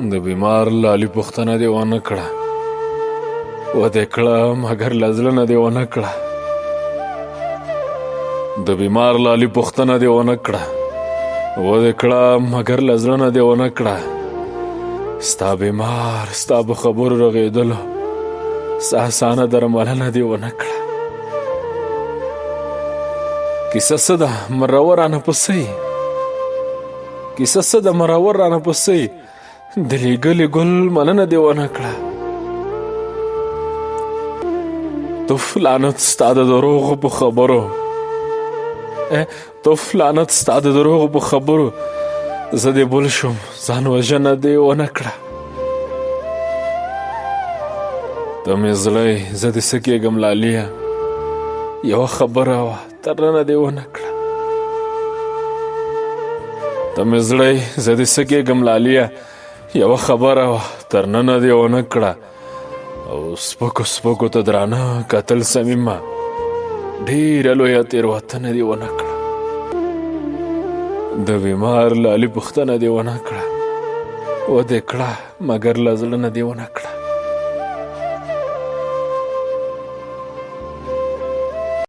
د بیمار لالي پوښتنه دې ونه کړه، ودې کړه مګر له زړه نه دې ونه کړه. د بیمار لالي پوښتنه دې ونه کړه، ودې کړه مګر له زړه نه دې ونه کړه. ستا بیمار ستا په خبرو رغېدلو ستا اسانه درملنه دې ونه کړه. کیسه څه ده مرور رانه پسې، کیسه څه ده مرور رانه پسې، د لیږلي ګل مننه دې ونه کړه. توف لعنت ستا د دروغو په خبرو، توف لعنت ستا د دروغو په خبرو، زه دې بل شوم ځان وژنه دې ونه کړه. ته مې زړی زه دې څه کېږم لاليه، یوه خبره وه تر ننه دې ونه کړه. ته مې زړی زه دې څه کېږم لاليه، یوه خبره وه تر ننه دې ونه کړه. او سپکو سپکو ته درانه کتل صمیمه، ډېره لویه تېروتنه دې ونه کړه. د بیمار لالي پوښتنه دې ونه کړه، ودې کړه مګر له زړه نه دې ونه کړه.